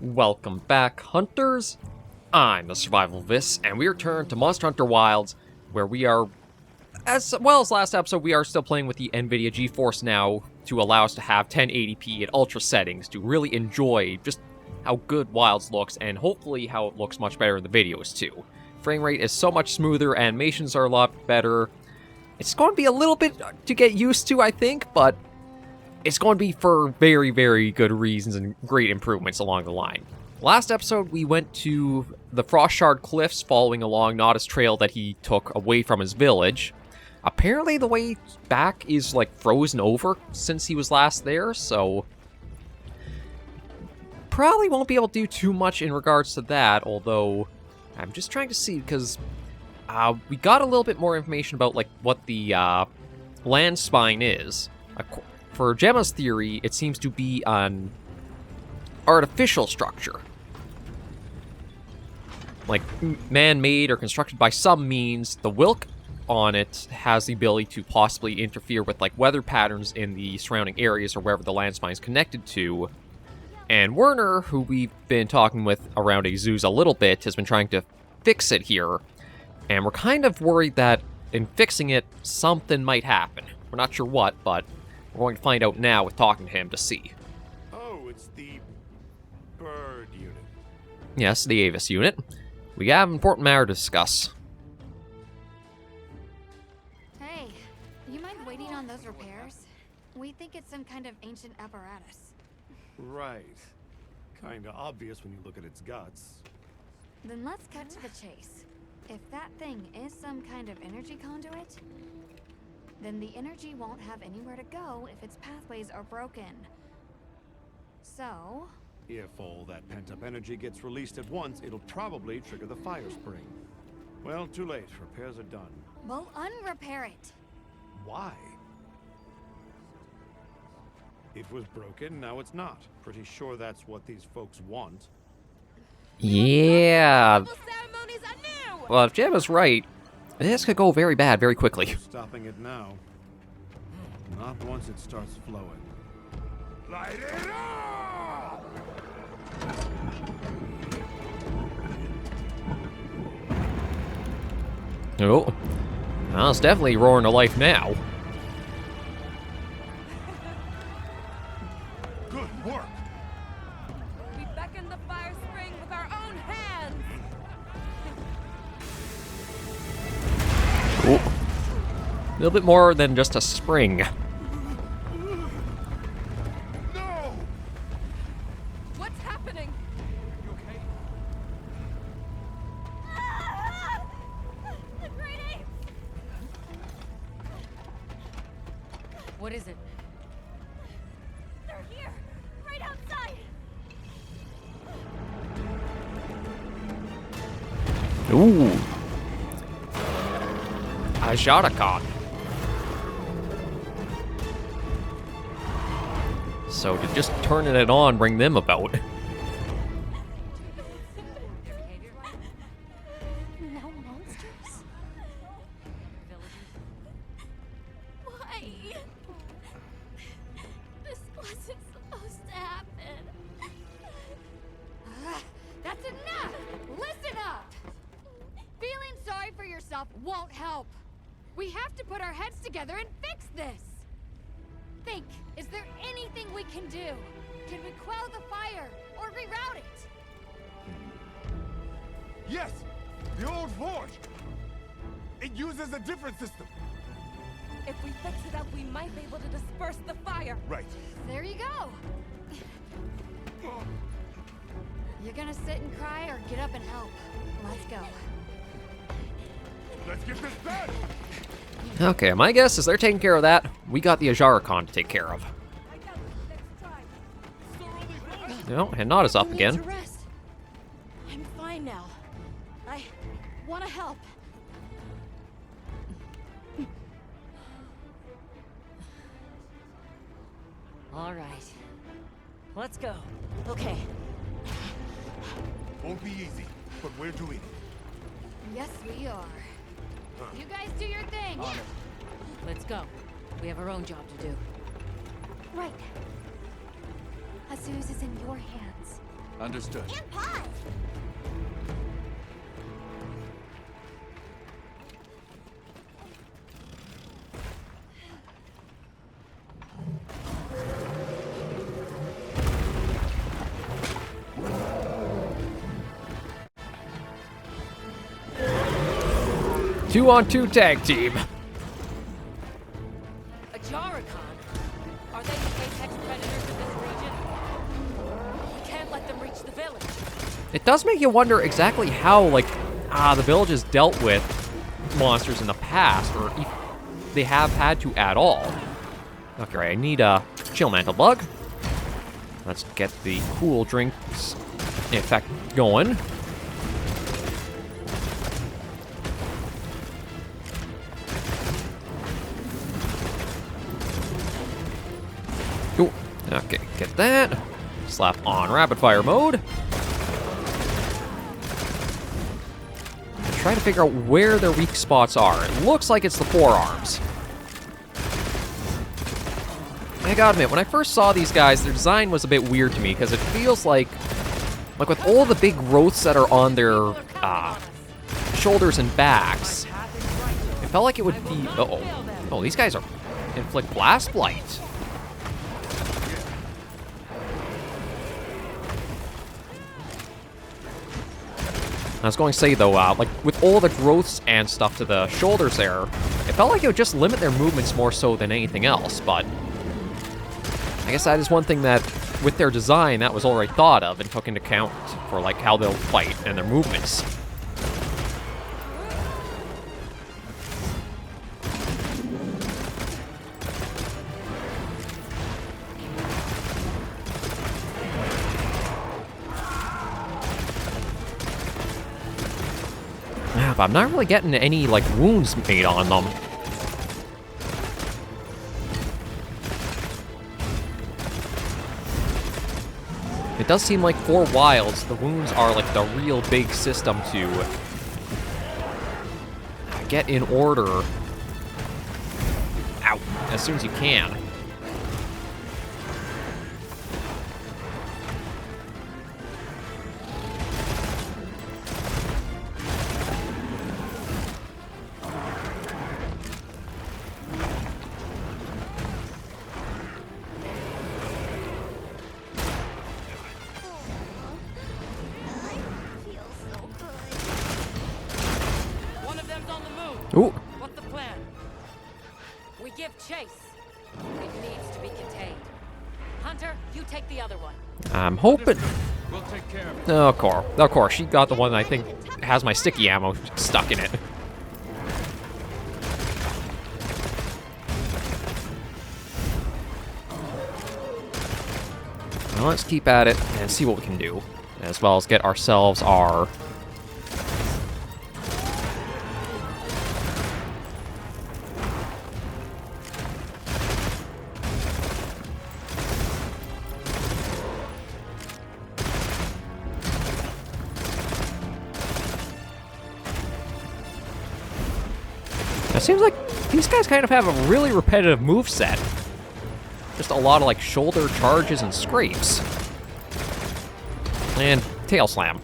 Welcome back, Hunters! I'm the Survivalist, and we return to Monster Hunter Wilds, where we are, as well as last episode, we are still playing with the NVIDIA GeForce now to allow us to have 1080p at ultra settings to really enjoy just how good Wilds looks, and hopefully how it looks much better in the videos too. Frame rate is so much smoother, animations are a lot better. It's going to be a little bit to get used to, I think, but it's going to be for very, very good reasons and great improvements along the line. Last episode, we went to the Frost Shard Cliffs following along Nada's trail that he took away from his village. Apparently, the way back is, like, frozen over since he was last there, so probably won't be able to do too much in regards to that, although I'm just trying to see, because we got a little bit more information about, like, what the land spine is. For Gemma's theory, it seems to be an artificial structure. Like, man-made or constructed by some means. The Wilk on it has the ability to possibly interfere with, like, weather patterns in the surrounding areas or wherever the land spine is connected to. And Werner, who we've been talking with around Azuz a little bit, has been trying to fix it here. And we're kind of worried that in fixing it, something might happen. We're not sure what, but we're going to find out now with talking to him to see. Oh, it's the bird unit. Yes, the Avis unit. We have an important matter to discuss. Hey, you mind waiting on those repairs? We think it's some kind of ancient apparatus. Right. Kinda obvious when you look at its guts. Then let's cut to the chase. If that thing is some kind of energy conduit, then the energy won't have anywhere to go if its pathways are broken. So If all that pent-up energy gets released at once, it'll probably trigger the fire spring. Well, too late. Repairs are done. we'll unrepair it. Why? It was broken, now it's not. Pretty sure that's what these folks want. Yeah. Well, if Gemma's right, this could go very bad very quickly. Stopping it now. Not once it starts flowing. Light it up! Oh. Well, it's definitely roaring to life now. Good work! We beckon the fire spring with our own hands. Oh. A little bit more than just a spring. No! What's happening? You okay? The great ape! What is it? They're here, right outside. Ooh. A Jadakan. So to just turning it on, bring them about. No monsters? Why? This wasn't supposed to happen. That's enough! Listen up! Feeling sorry for yourself won't help. We have to put our heads together and fix this. Think, is there anything we can do? Can we quell the fire or reroute it? Yes! The old forge! It uses a different system! If we fix it up, we might be able to disperse the fire. Right. There you go. You're gonna sit and cry or get up and help? Let's go. Let's get this done! Okay, my guess is they're taking care of that. We got the Ajarakan to take care of. No, and Nada's up again. Rest. I'm fine now. I want to help. All right. Let's go. Okay. Won't be easy, but we're doing it. Yes, we are. You guys do your thing. Let's go. We have our own job to do. Right. Azuz is in your hands. Understood. And pie. Two-on-two tag team. A Jaracon? Are they the apex predators of this region? We can't let them reach the village. It does make you wonder exactly how, like, the village has dealt with monsters in the past, or if they have had to at all. Okay, right, I need a chill mantle bug. Let's get the cool drinks effect going. Ooh, okay, get that. Slap on rapid fire mode. Try to figure out where their weak spots are. It looks like it's the forearms. I gotta admit, when I first saw these guys, their design was a bit weird to me because it feels like with all the big growths that are on their shoulders and backs, it felt like it would be. Oh, these guys are inflict blast blight. I was going to say, though, like, with all the growths and stuff to the shoulders there, it felt like it would just limit their movements more so than anything else, but I guess that is one thing that, with their design, that was already thought of and took into account for, like, how they'll fight and their movements. But I'm not really getting any, like, wounds made on them. It does seem like for wilds, the wounds are, like, the real big system to get in order. Ow. As soon as you can. Ooh. What's the plan? We give chase. It needs to be contained. Hunter, you take the other one. I'm hoping. We'll take care of it. Oh, of course, she got the one that I think has my sticky ammo stuck in it. Well, let's keep at it and see what we can do, as well as get ourselves our. It seems like these guys kind of have a really repetitive moveset. Just a lot of, like, shoulder charges and scrapes. And tail slam.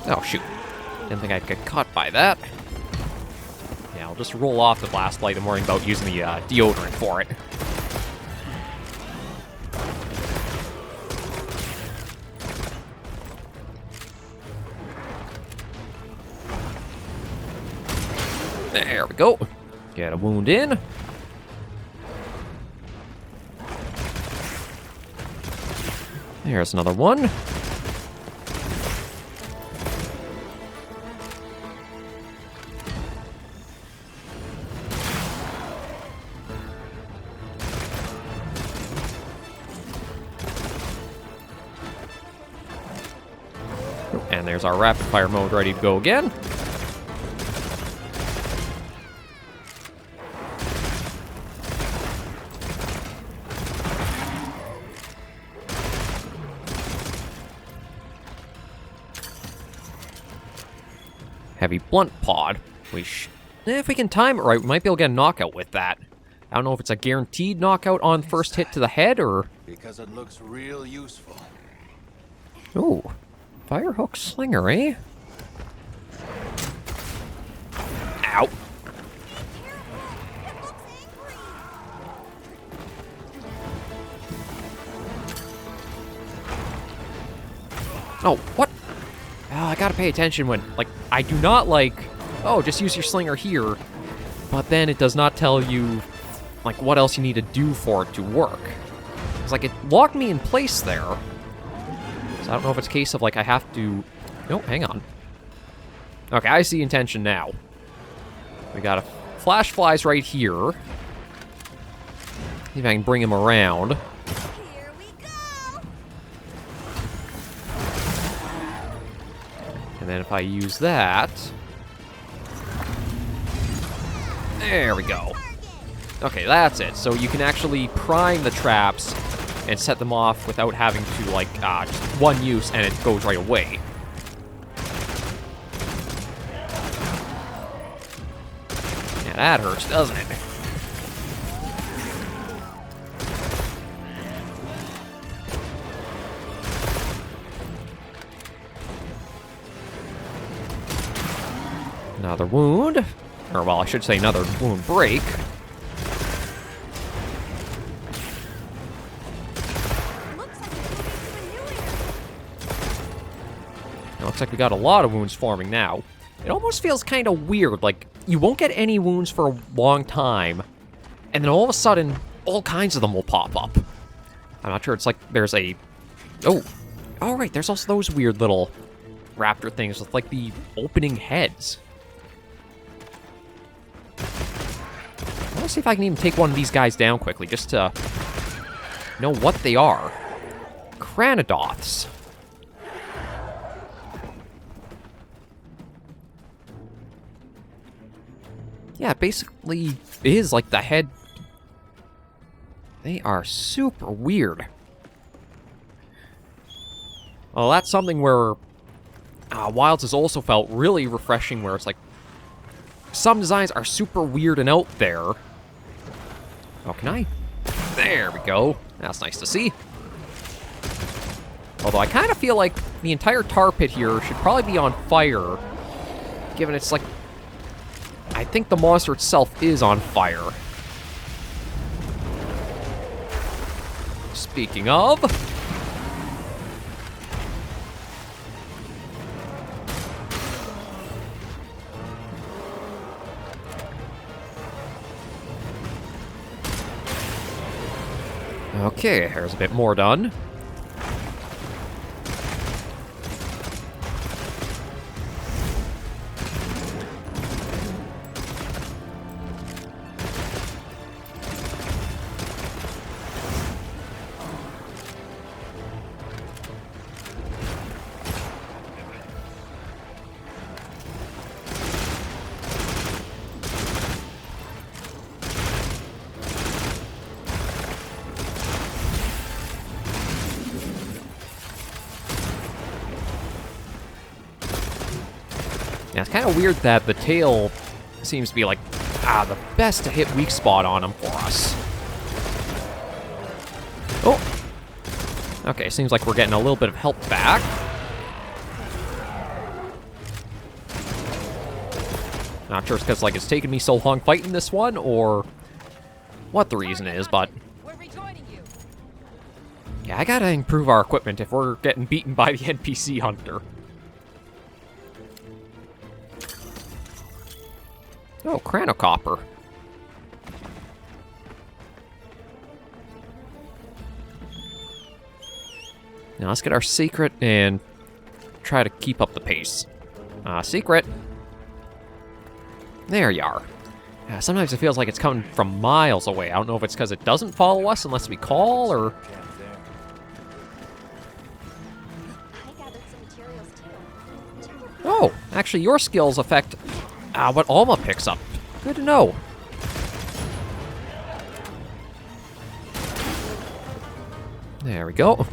Oh, shoot. Didn't think I'd get caught by that. Yeah, I'll just roll off the blast blade and worry about using the deodorant for it. There we go. Get a wound in. There's another one. And there's our rapid fire mode ready to go again. Heavy blunt pod. If we can time it right, we might be able to get a knockout with that. I don't know if it's a guaranteed knockout on first hit to the head, or... Because it looks real useful. Ooh. Firehook slinger, eh? Ow. Oh, what? I gotta pay attention when, like, I do not like, oh, just use your slinger here, but then it does not tell you, like, what else you need to do for it to work. It's like, it locked me in place there. So I don't know if it's a case of, like, I have to... No, hang on. Okay, I see intention now. We got a flash flies right here. See if I can bring him around. Here we go. And then if I use that... There we go. Okay, that's it. So you can actually prime the traps and set them off without having to, like, just one use, and it goes right away. Yeah, that hurts, doesn't it? Another wound. Or, well, I should say another wound break. Looks like we got a lot of wounds forming now. It almost feels kind of weird, like, you won't get any wounds for a long time, and then all of a sudden, all kinds of them will pop up. I'm not sure, it's like there's a... Oh, alright, there's also those weird little raptor things with, like, the opening heads. I want to see if I can even take one of these guys down quickly, just to know what they are. Cranodoths. Yeah, it basically is like the head. They are super weird. Well, that's something where Wilds has also felt really refreshing, where it's like some designs are super weird and out there. Oh, can I? There we go. That's nice to see. Although I kind of feel like the entire tar pit here should probably be on fire, given it's like... I think the monster itself is on fire. Speaking of... Okay, there's a bit more done. Yeah, it's kind of weird that the tail seems to be like, the best to hit weak spot on him for us. Oh! Okay, seems like we're getting a little bit of help back. Not sure it's because, like, it's taken me so long fighting this one, or what the reason is, but... We're rejoining you. Yeah, I gotta improve our equipment if we're getting beaten by the NPC hunter. Oh, Cranocopper. Now let's get our secret and try to keep up the pace. Secret. There you are. Sometimes it feels like it's coming from miles away. I don't know if it's because it doesn't follow us unless we call, or... Oh, actually your skills affect what Alma picks up. Good to know. There we go.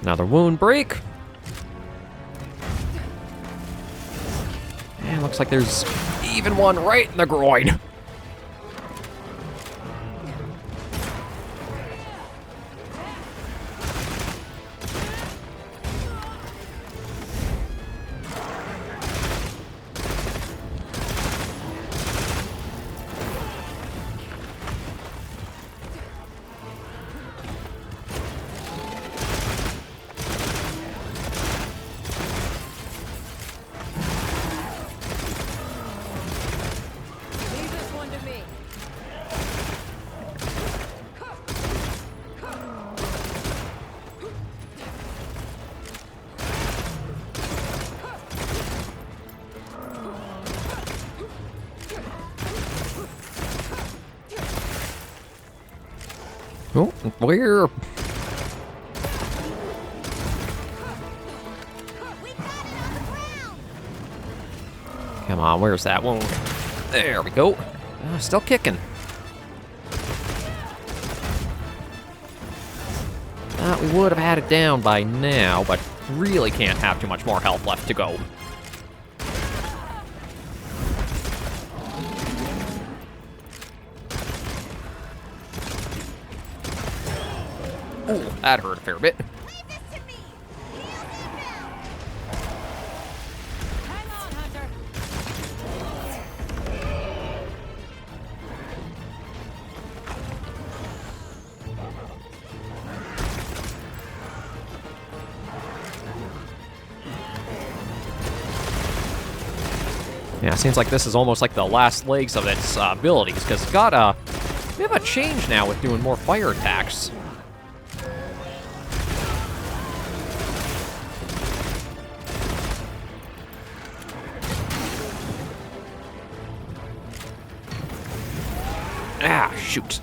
Another wound break. And looks like there's even one right in the groin. Leave this one to me. Oh, where? Come on, where's that wound? There we go. Still kicking. Thought we would have had it down by now, but really can't have too much more health left to go. Ooh, that hurt a fair bit. Hang on, Hunter. Yeah, it seems like this is almost like the last legs of its abilities, because it's got a bit of a change now with doing more fire attacks. Ah, shoot.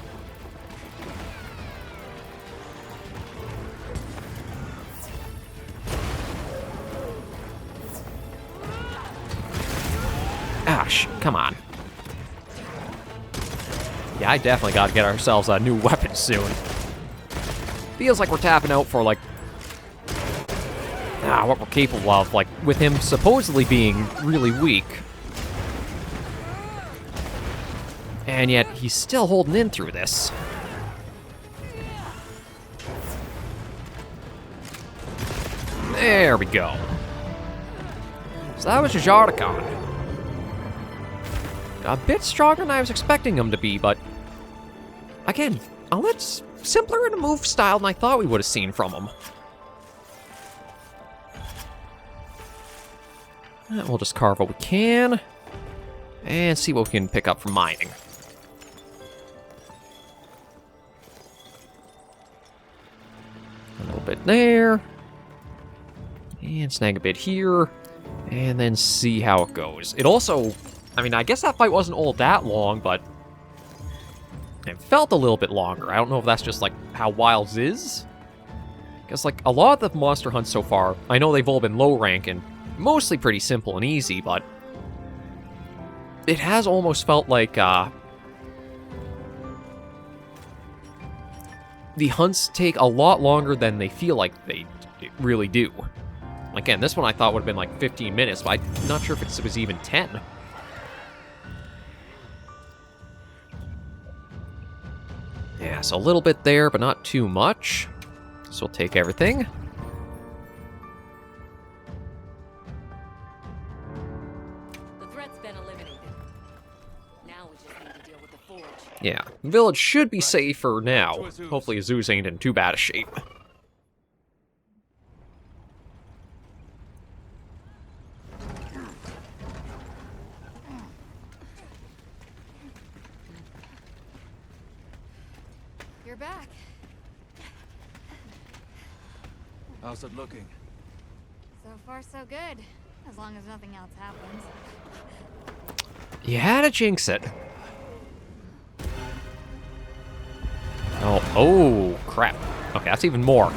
Come on. Yeah, I definitely gotta get ourselves a new weapon soon. Feels like we're tapping out for, like, what we're capable of, like, with him supposedly being really weak. And yet, he's still holding in through this. There we go. So that was Jardikan. A bit stronger than I was expecting him to be, but again, a lot simpler in a move style than I thought we would have seen from him. We'll just carve what we can and see what we can pick up from mining. A little bit there, and snag a bit here, and then see how it goes. It also, I mean, I guess that fight wasn't all that long, but it felt a little bit longer. I don't know if that's just, like, how Wilds is. Because, like, a lot of the monster hunts so far, I know they've all been low rank and mostly pretty simple and easy, but it has almost felt like, the hunts take a lot longer than they feel like they really do. Again, this one I thought would have been, like, 15 minutes, but I'm not sure if it was even 10. Yeah, so a little bit there, but not too much. So we'll take everything. The threat's been eliminated. Now we just need to deal with the forge. Yeah, the village should be safer now. Hopefully Zeus ain't in too bad a shape. You're back. How's it looking? So far, so good. As long as nothing else happens. You had to jinx it. Oh, crap. Okay, that's even more.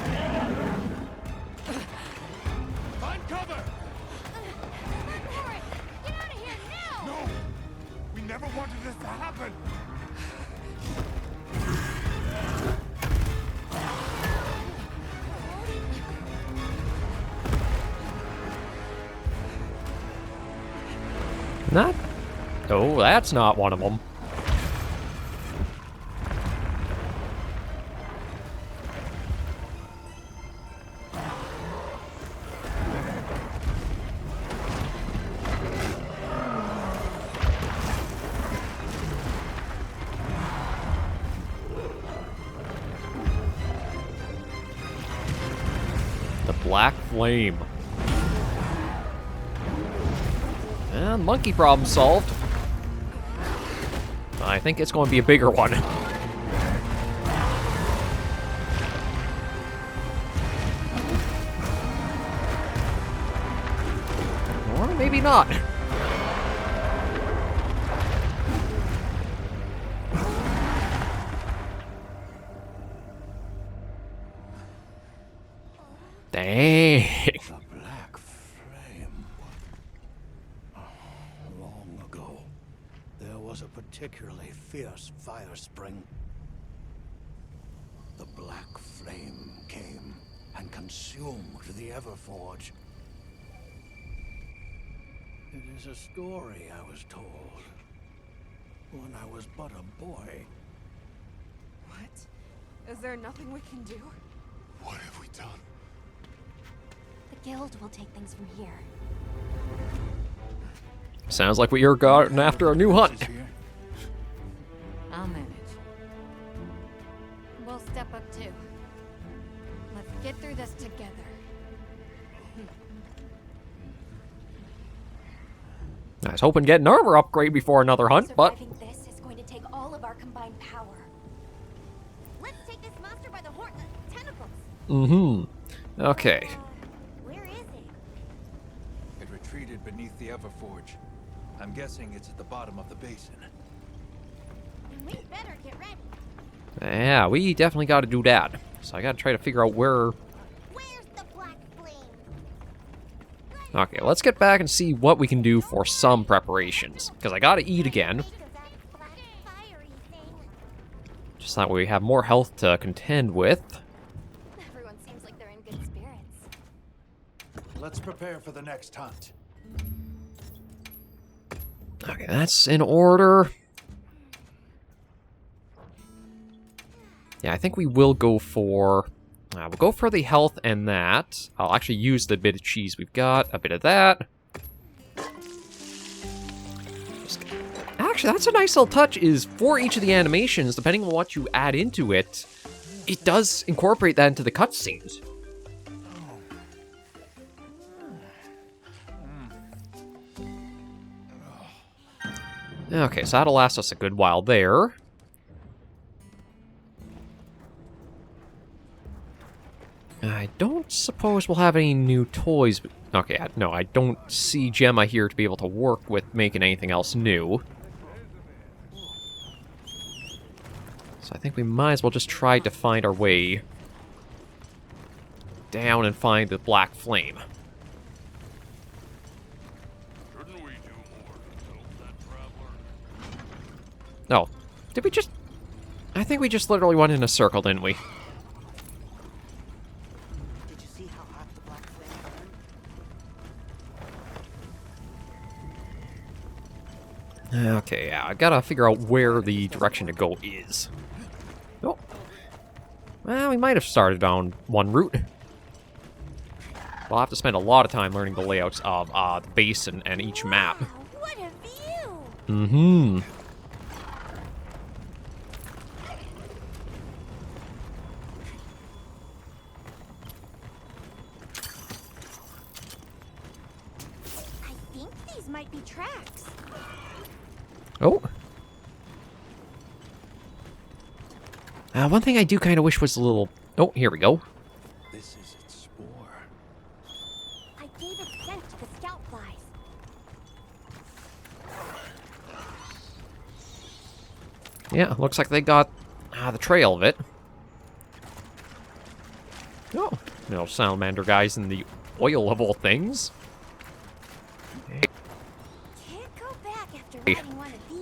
Find cover! Warren, get out of here now! No! We never wanted this to happen! Not... Oh, that's not one of them. The Black Flame. And monkey problem solved. I think it's going to be a bigger one. Or maybe not. Dang. The Black Flame. Long ago, there was a particularly fierce fire spring. The Black Flame came and consumed the Everforge. It is a story I was told when I was but a boy. What? Is there nothing we can do? What have we done? The guild will take things from here. Sounds like we are gotten after a new hunt. Is here? I'll manage. We'll step up too. Let's get through this together. I was hoping to get an armor upgrade before another hunt, but... Surviving this is going to take all of our combined power. Let's take this monster by the tentacles. Mm-hmm. Okay. Where is it? It retreated beneath the Everforge. I'm guessing it's at the bottom of the basin. And we better get ready. Yeah, we definitely got to do that. So I got to try to figure out where... Where's the black flame? Okay, let's get back and see what we can do for some preparations. Because I got to eat again. Just that way we have more health to contend with. Everyone seems like they're in good spirits. Let's prepare for the next hunt. Okay, that's in order. Yeah, I think we will go for... we'll go for the health and that. I'll actually use the bit of cheese we've got. A bit of that. Actually, that's a nice little touch, is for each of the animations, depending on what you add into it, it does incorporate that into the cutscenes. Okay, so that'll last us a good while there. I don't suppose we'll have any new toys. Okay, no, I don't see Gemma here to be able to work with making anything else new. So I think we might as well just try to find our way down and find the Black Flame. Oh, did we just... I think we just literally went in a circle, didn't we? Did you see how hot the black flame burned? Okay, yeah, I gotta figure out where the direction to go is. Oh. Well, we might have started down one route. We'll have to spend a lot of time learning the layouts of the basin and each map. Wow, what a view! Mm-hmm. I think these might be tracks. Oh. One thing I do kind of wish was a little... Oh, here we go. This is its spore. I gave it scent to the scout flies. Yeah, looks like they got the trail of it. Oh, no salamander guys in the oil of all things. Can't go back after riding one of these.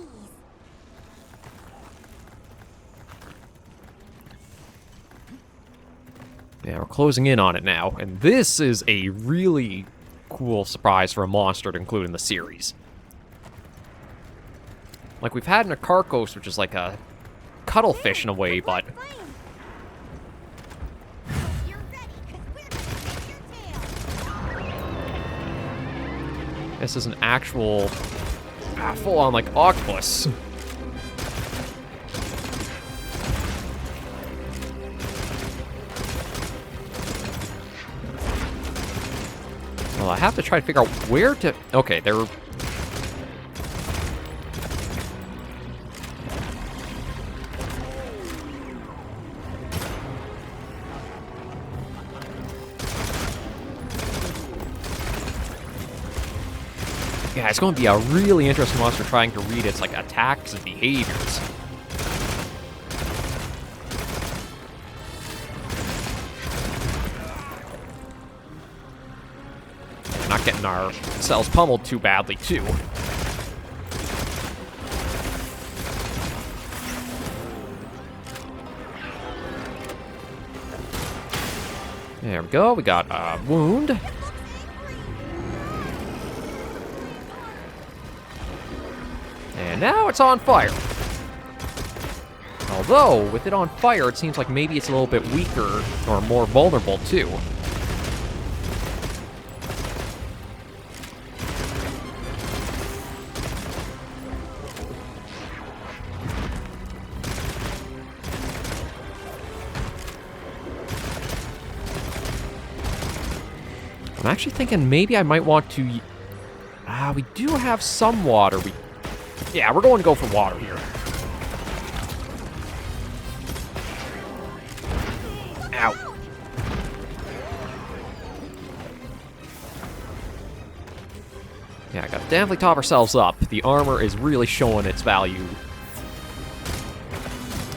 Yeah, we're closing in on it now, and this is a really cool surprise for a monster to include in the series. Like we've had in a Carcos, which is like a cuttlefish in a way, but You're ready, 'cause we're gonna take your tail. this is an actual full-on like octopus. Well, I have to try to figure out where to... Okay, they're... Yeah, it's going to be a really interesting monster trying to read its, like, attacks and behaviors. Not getting ourselves pummeled too badly, too. There we go. We got a wound. And now it's on fire. Although, with it on fire, it seems like maybe it's a little bit weaker or more vulnerable, too. I'm actually thinking maybe I might want to... we do have some water. Yeah, we're going to go for water here. Ow. Yeah, I gotta definitely top ourselves up. The armor is really showing its value.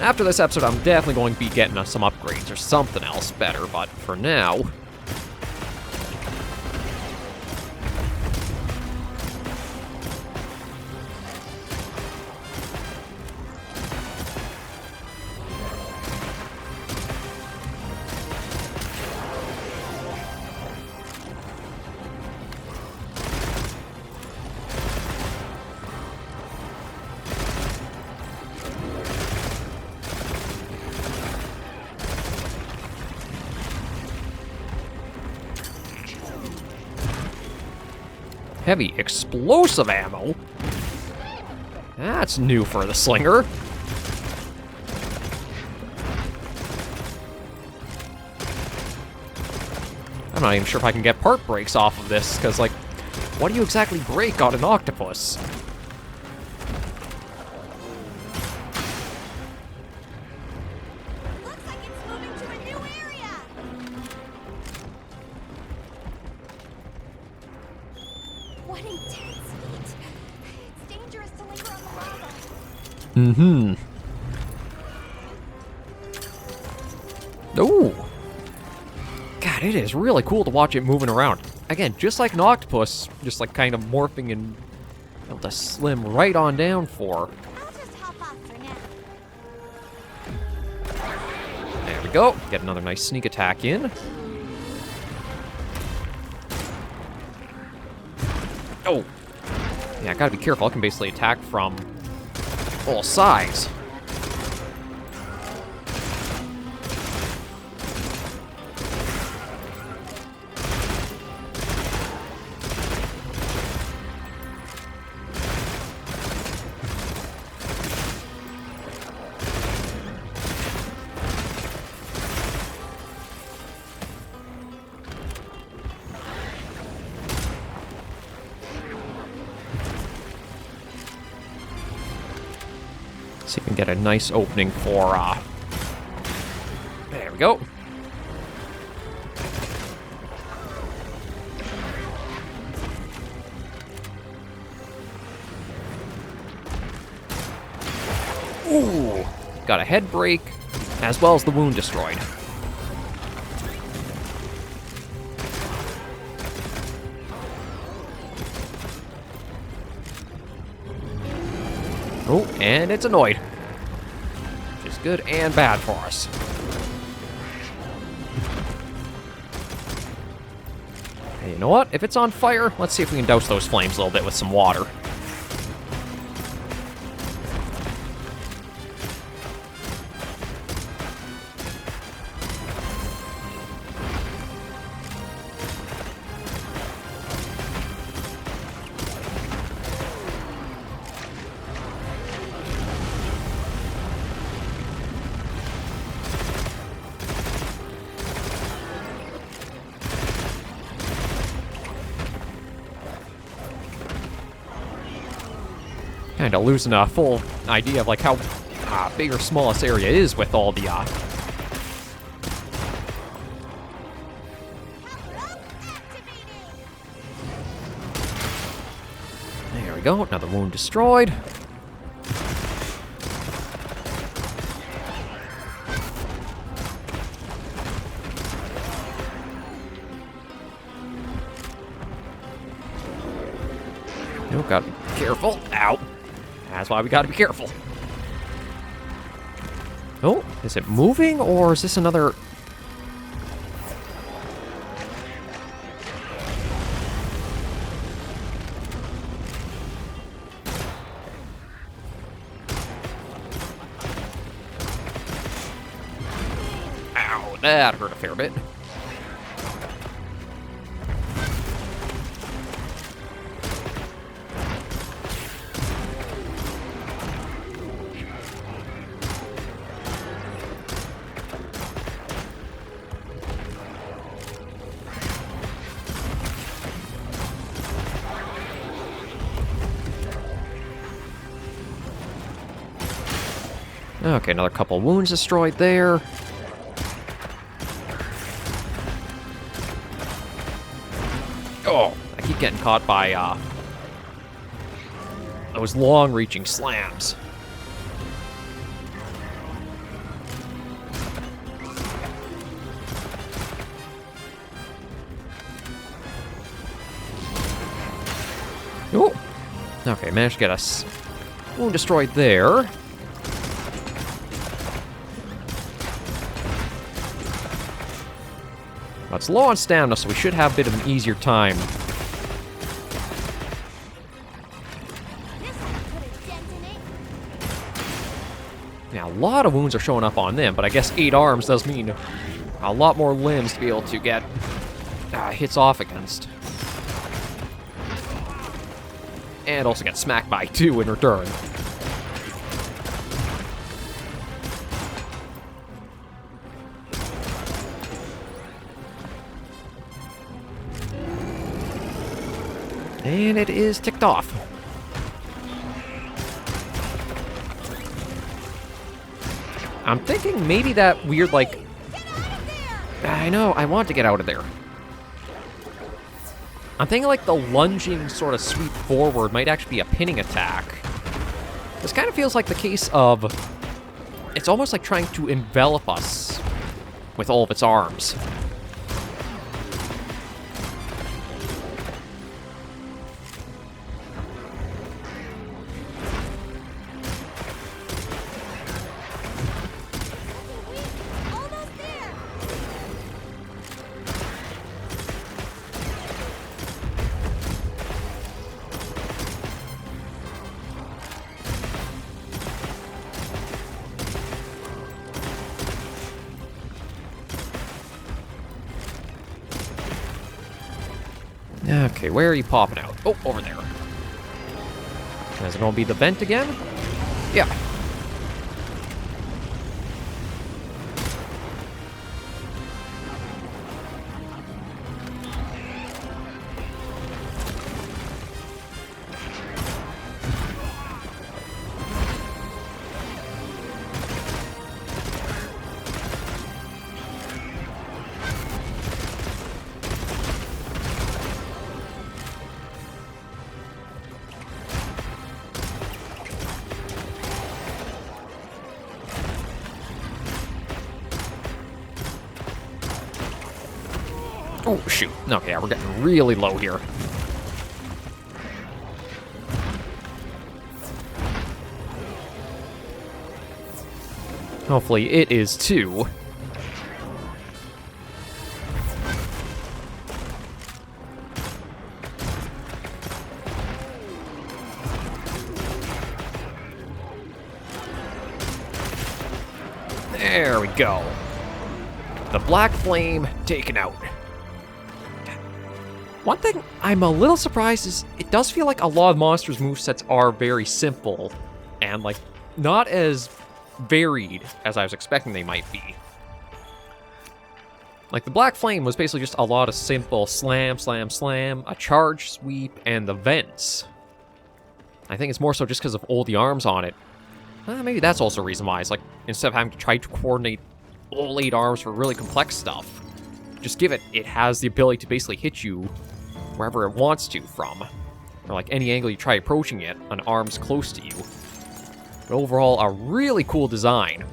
After this episode, I'm definitely going to be getting us some upgrades or something else better, but for now... Heavy explosive ammo? That's new for the slinger. I'm not even sure if I can get part breaks off of this, because, like, what do you exactly break on an octopus? Looks like it's moving to a new area. What intense heat. It's dangerous to linger on the lava. Mm-hmm. Ooh. God, it is really cool to watch it moving around. Again, just like an octopus, just like kind of morphing and able to slim right on down for. I'll just hop off for now. There we go. Get another nice sneak attack in. Oh. Yeah, I gotta be careful. I can basically attack from all sides. See if we can get a nice opening for, there we go. Ooh! Got a head break, as well as the wound destroyed. Oh, and it's annoyed. Which is good and bad for us. Hey, you know what? If it's on fire, let's see if we can douse those flames a little bit with some water. Kind of losing a full idea of like how big or small this area is with all the There we go, another wound destroyed. Oh, gotta be careful. Ow. That's why we gotta be careful. Oh, is it moving or is this another... Ow, that hurt a fair bit. Okay, another couple wounds destroyed there. Oh, I keep getting caught by those long-reaching slams. Oh, okay, managed to get us wound destroyed there. It's low on stamina, so we should have a bit of an easier time. Yeah, a lot of wounds are showing up on them, but I guess 8 arms does mean a lot more limbs to be able to get hits off against. And also get smacked by 2 in return. And it is ticked off. I'm thinking maybe that weird, like... I know, I want to get out of there. I'm thinking like the lunging sort of sweep forward might actually be a pinning attack. This kind of feels like the case of... It's almost like trying to envelop us with all of its arms. Okay, where are you popping out? Oh, over there. Is it gonna be the vent again? Yeah. Oh, shoot. Okay, we're getting really low here. Hopefully it is too. There we go. The black flame taken out. One thing I'm a little surprised is it does feel like a lot of monsters' movesets are very simple and like not as varied as I was expecting they might be. Like the Black Flame was basically just a lot of simple slam, slam, slam, a charge sweep, and the vents. I think it's more so just because of all the arms on it. Maybe that's also a reason why. It's like, instead of having to try to coordinate all 8 arms for really complex stuff, just give it. It has the ability to basically hit you wherever it wants to from. Or like any angle you try approaching it, an arm's close to you. But overall, a really cool design.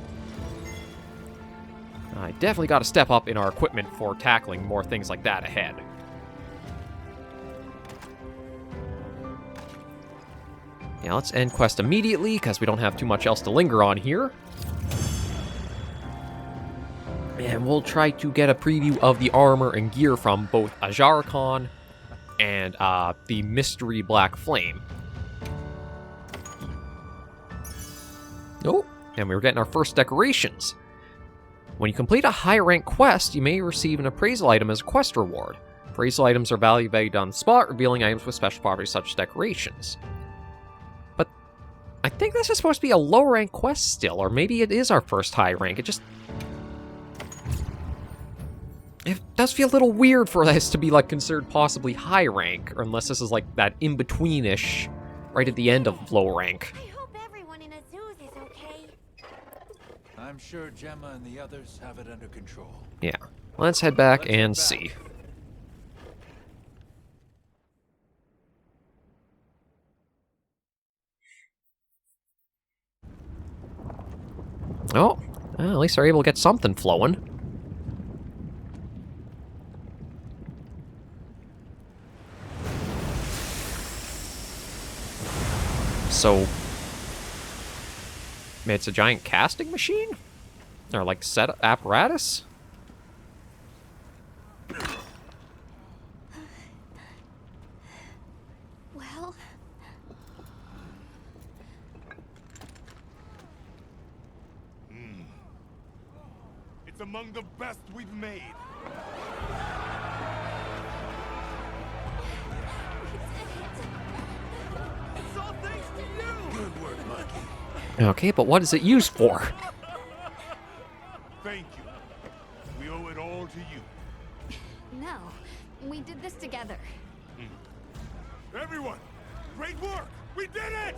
I definitely got to step up in our equipment for tackling more things like that ahead. Yeah, let's end quest immediately, because we don't have too much else to linger on here. And we'll try to get a preview of the armor and gear from both Ajarikon and the Mystery Black Flame. Oh, and we were getting our first decorations. When you complete a high-rank quest, you may receive an appraisal item as a quest reward. Appraisal items are valued on the spot, revealing items with special properties such as decorations. But I think this is supposed to be a low-rank quest still, or maybe it is our first high rank. It does feel a little weird for this to be like considered possibly high rank, or unless this is like that in-between-ish, right at the end of low rank. I hope everyone in Azuz is okay. I'm sure Gemma and the others have it under control. Yeah, let's head back and see. Oh, well, at least they're able to get something flowing. So, it's a giant casting machine? Or like set apparatus? Well, It's among the best we've made. It's all thanks to you. Good work, Monkey. Okay, but what is it used for? Thank you. We owe it all to you. no. We did this together. Everyone, great work! We did it!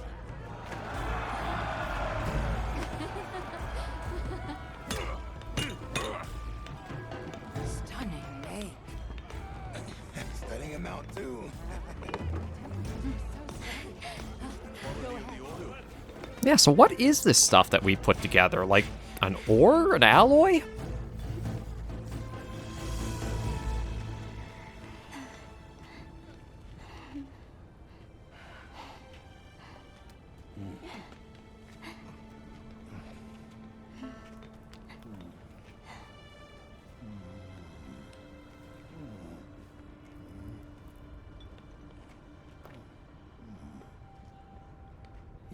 Stunning make. Studying him out, too. Yeah, so what is this stuff that we put together? Like, an ore? An alloy?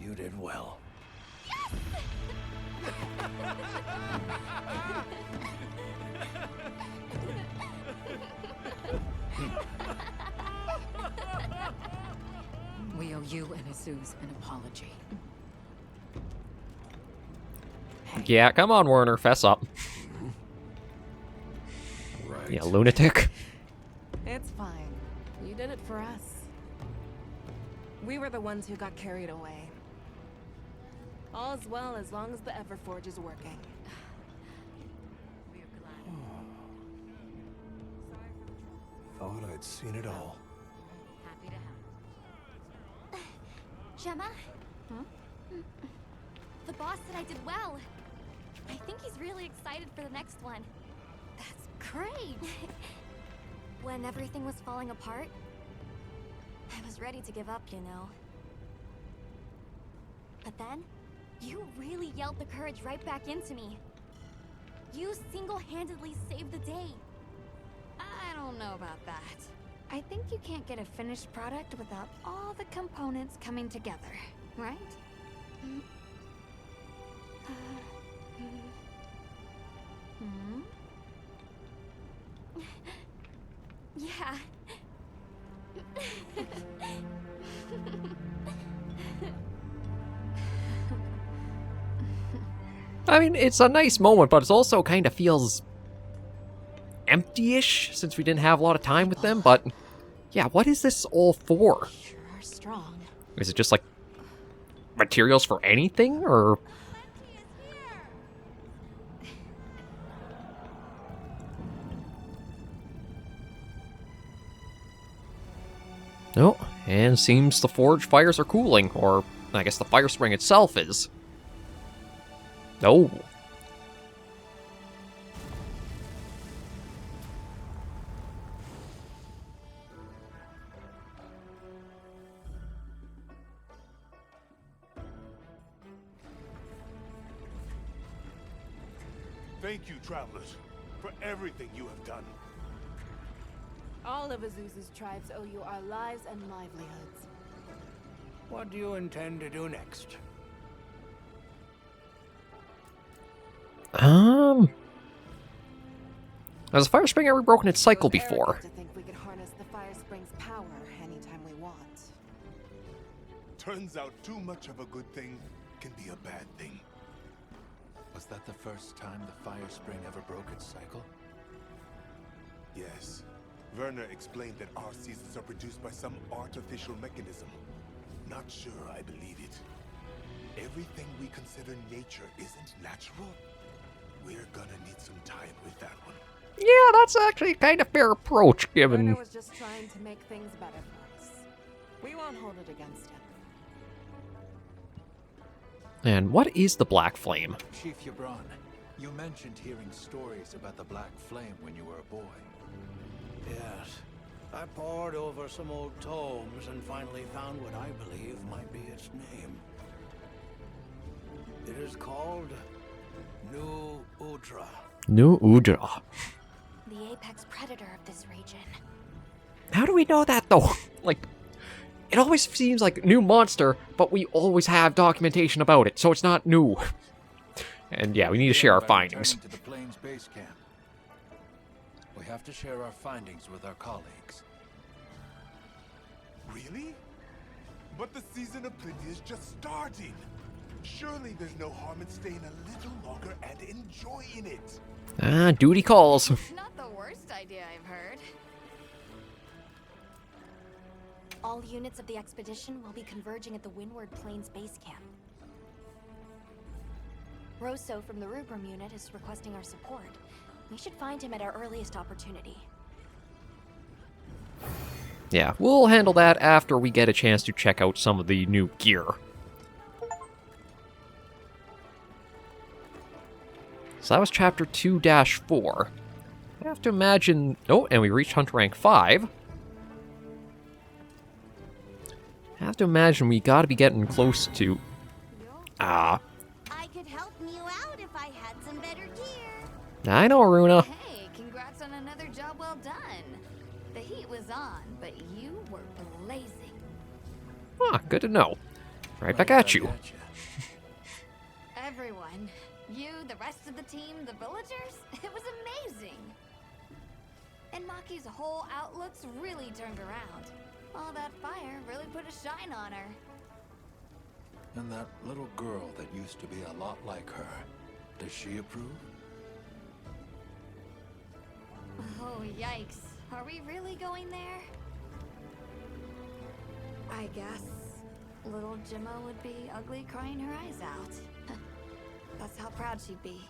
You did well. We owe you and Azuz an apology. Yeah, come on, Werner, fess up. Right. Yeah, lunatic. It's fine. You did it for us. We were the ones who got carried away. All's well as long as the Everforge is working. We're glad. Thought I'd seen it all. Happy to help. Gemma? Huh? The boss said I did well. I think he's really excited for the next one. That's great! When everything was falling apart, I was ready to give up, you know. But then, you really yelled the courage right back into me. You single-handedly saved the day. I don't know about that. I think you can't get a finished product without all the components coming together, right? Yeah. I mean, it's a nice moment, but it also kind of feels empty-ish since we didn't have a lot of time with them, but yeah, what is this all for? Sure are strong. Is it just like materials for anything, or... No, and seems the forge fires are cooling, or I guess the fire spring itself is. No. Thank you, travelers, for everything you have done. All of Azusa's tribes owe you our lives and livelihoods. What do you intend to do next? Has the fire spring ever broken its cycle It was before? arrogant to think we could harness the fire spring's power anytime we want. Turns out too much of a good thing can be a bad thing. Was that the first time the fire spring ever broke its cycle? Yes. Werner explained that our seasons are produced by some artificial mechanism. Not sure I believe it. Everything we consider nature isn't natural. We're gonna need some time with that one. Yeah, that's actually kind of fair approach, given... Werner was just trying to make things better for us. We won't hold it against him. And what is the Black Flame? Chief Yabron, you mentioned hearing stories about the Black Flame when you were a boy. Yes. I pored over some old tomes and finally found what I believe might be its name. It is called New Udra. New Udra. The apex predator of this region. How do we know that, though? Like, it always seems like new monster, but we always have documentation about it, so it's not new. And yeah, we need to share our findings. To the Plains base camp. We have to share our findings with our colleagues. Really? But the season of plenty is just starting. Surely there's no harm in staying a little longer and enjoying it. Ah, duty calls. Not the worst idea I've heard. All units of the expedition will be converging at the Windward Plains base camp. Rosso from the Rubrum unit is requesting our support. We should find him at our earliest opportunity. Yeah, we'll handle that after we get a chance to check out some of the new gear. So that was chapter 2-4. I have to imagine... Oh, and we reached Hunter rank 5. I have to imagine we gotta be getting close to... I could help you out if I had some better gear. I know, Aruna. Hey, congrats on another job well done. The heat was on, but you were blazing. Ah, good to know. Right back at you. Everyone, you, the rest of the team, the villagers, it was amazing. And Maki's whole outlook's really turned around. All that fire really put a shine on her. And that little girl that used to be a lot like her, does she approve? Oh, yikes. Are we really going there? I guess little Gemma would be ugly crying her eyes out. That's how proud she'd be.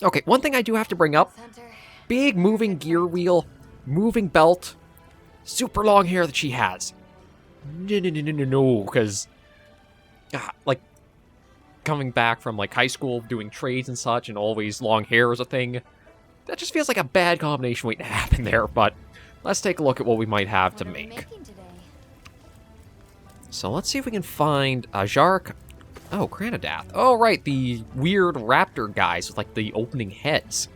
Okay, one thing I do have to bring up. Hunter, Big moving gear wheel, moving belt, super long hair that she has. No, because... like, coming back from, like, high school, doing trades and such, and always long hair is a thing. That just feels like a bad combination waiting to happen there, but let's take a look at what we might have to what are we make. making today? So let's see if we can find a Jark. Oh, Granadath. Oh, right, the weird raptor guys with, like, the opening heads.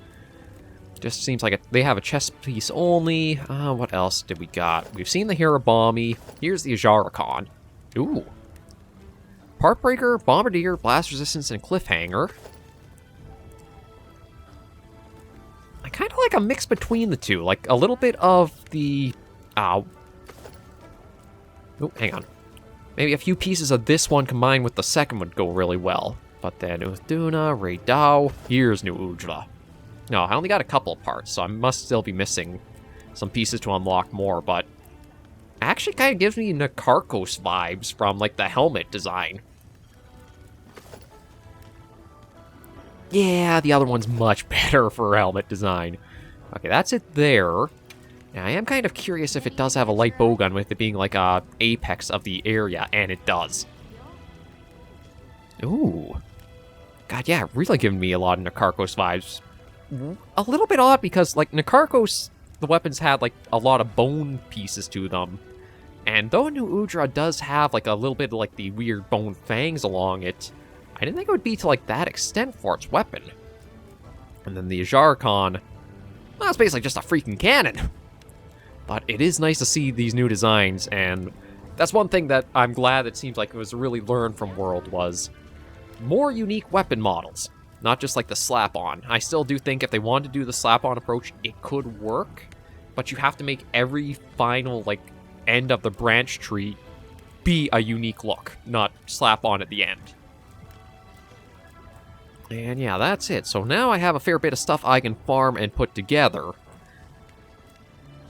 Just seems like they have a chest piece only. What else did we got? We've seen the Hirabami. Here's the Ajaricon. Ooh. Partbreaker, Bombardier, Blast Resistance, and Cliffhanger. I kind of like a mix between the two. Like, a little bit of the... Oh, hang on. Maybe a few pieces of this one combined with the second would go really well. But then Uthuna, Raydao, here's New Ujla. No, I only got a couple of parts, so I must still be missing some pieces to unlock more, but... Actually kind of gives me Nakarkos vibes from, like, the helmet design. Yeah, the other one's much better for helmet design. Okay, that's it there. Now, I am kind of curious if it does have a light bowgun with it being like a apex of the area, and it does. Ooh. God, yeah, really giving me a lot of Nakarkos vibes. A little bit odd because, like, Nakarkos, the weapons had, like, a lot of bone pieces to them. And though New Udra does have, like, a little bit of, like, the weird bone fangs along it, I didn't think it would be to, like, that extent for its weapon. And then the Ajarkon, well, it's basically just a freaking cannon. But it is nice to see these new designs, and that's one thing that I'm glad it seems like it was really learned from World was more unique weapon models. Not just like the slap-on. I still do think if they wanted to do the slap-on approach, it could work. But you have to make every final, like, end of the branch tree be a unique look, not slap-on at the end. And yeah, that's it. So now I have a fair bit of stuff I can farm and put together.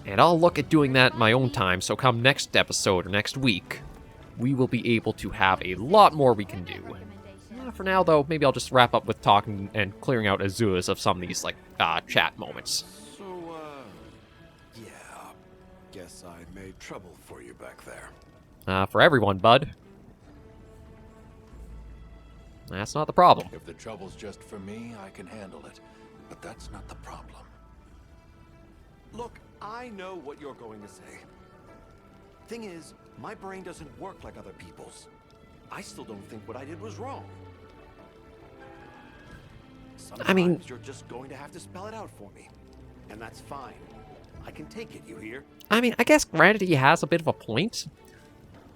And I'll look at doing that in my own time, so come next episode or next week, we will be able to have a lot more we can do. For now, though, maybe I'll just wrap up with talking and clearing out Azuas of some of these, like, chat moments. So, yeah, guess I made trouble for you back there. For everyone, bud. That's not the problem. If the trouble's just for me, I can handle it. But that's not the problem. Look, I know what you're going to say. Thing is, my brain doesn't work like other people's. I still don't think what I did was wrong. Sometimes you're just going to have to spell it out for me. And that's fine. I can take it, you hear? I mean, I guess granted he has a bit of a point.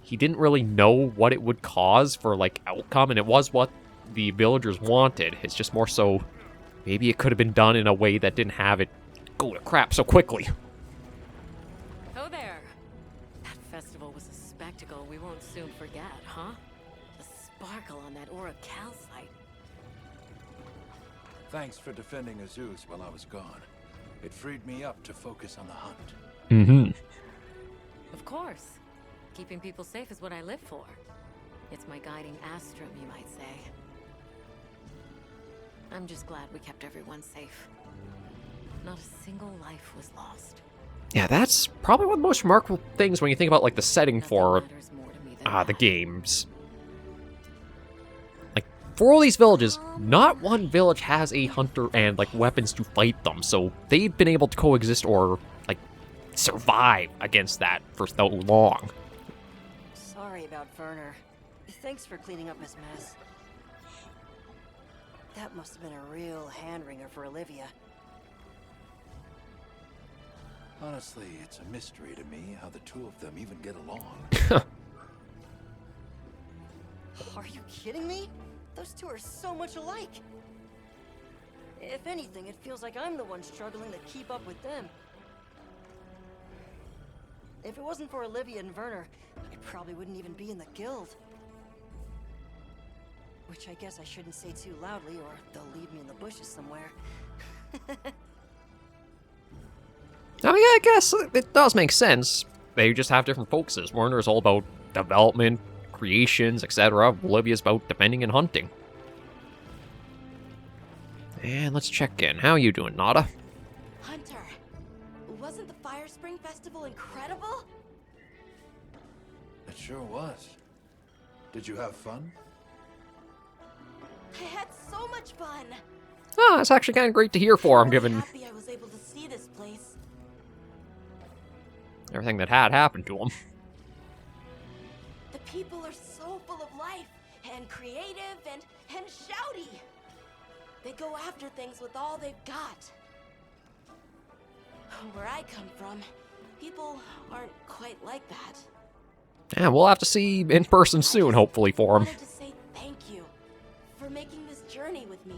He didn't really know what it would cause for, like, outcome, and it was what the villagers wanted. It's just more so, maybe it could have been done in a way that didn't have it go to crap so quickly. Oh there. That festival was a spectacle we won't soon forget, huh? The sparkle on that Aura calcite. Thanks for defending Azus while I was gone. It freed me up to focus on the hunt. Mm-hmm. Of course. Keeping people safe is what I live for. It's my guiding astrum, you might say. I'm just glad we kept everyone safe. Not a single life was lost. Yeah, that's probably one of the most remarkable things when you think about, like, the setting for the games. Like, for all these villages, not one village has a hunter and, like, weapons to fight them, so they've been able to coexist or, like, survive against that for so long. Sorry about Werner. Thanks for cleaning up his mess. That must have been a real hand-wringer for Olivia. Honestly, it's a mystery to me how the two of them even get along. Are you kidding me? Those two are so much alike. If anything, it feels like I'm the one struggling to keep up with them. If it wasn't for Olivia and Werner, I probably wouldn't even be in the guild. Which I guess I shouldn't say too loudly, or they'll leave me in the bushes somewhere. I mean, I guess it does make sense. They just have different focuses. Werner's all about development, creations, etc. Olivia's about defending and hunting. And let's check in. How you doing, Nada? Hunter, wasn't the Fire Spring Festival incredible? It sure was. Did you have fun? I had so much fun. Oh, it's actually kind of great to hear for him, I'm given happy I was able to see this place. everything that had happened to him. The people are so full of life and creative and shouty. They go after things with all they've got. Where I come from, people aren't quite like that. Yeah, we'll have to see in person soon, hopefully, for him. I wanted to say thank you for making this journey with me.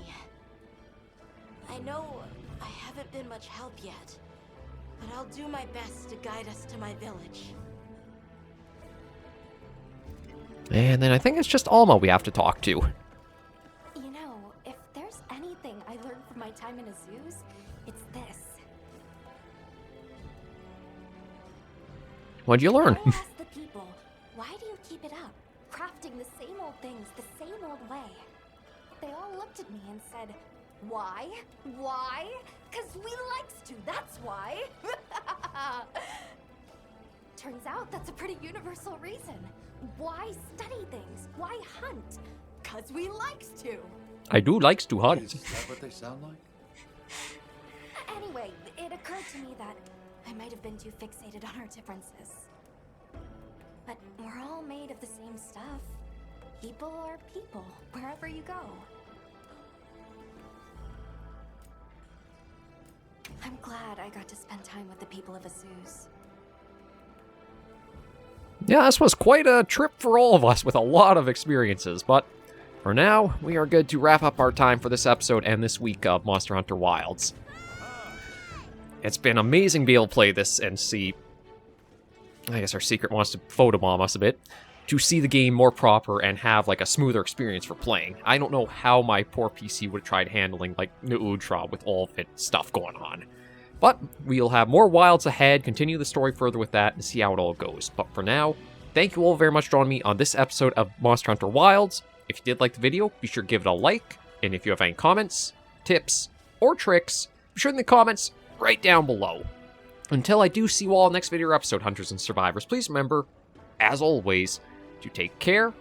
I know I haven't been much help yet, but I'll do my best to guide us to my village. And then I think it's just Alma we have to talk to. You know, if there's anything I learned from my time in Azus, it's this. What'd you learn? I asked the people, why do you keep it up? Crafting the same old things the same old way. They all looked at me and said, Why? Why? 'Cause we likes to, that's why. Turns out that's a pretty universal reason. Why study things? Why hunt? 'Cause we likes to. I do likes to hunt. Is that what they sound like? Anyway, it occurred to me that I might have been too fixated on our differences. But we're all made of the same stuff. People are people, wherever you go. I'm glad I got to spend time with the people of Azus. Yeah, this was quite a trip for all of us with a lot of experiences, but for now, we are good to wrap up our time for this episode and this week of Monster Hunter Wilds. It's been amazing to be able to play this and see, I guess our secret wants to photobomb us a bit, to see the game more proper and have like a smoother experience for playing. I don't know how my poor PC would have tried handling like the Ultra with all of its stuff going on. But we'll have more Wilds ahead, continue the story further with that, and see how it all goes. But for now, thank you all very much for joining me on this episode of Monster Hunter Wilds. If you did like the video, be sure to give it a like. And if you have any comments, tips, or tricks, be sure in the comments right down below. Until I do see you all next video or episode, Hunters and Survivors, please remember, as always, to take care,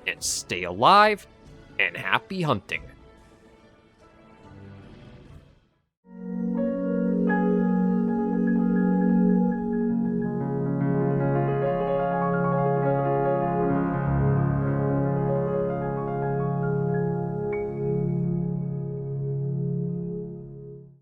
and stay alive, and happy hunting.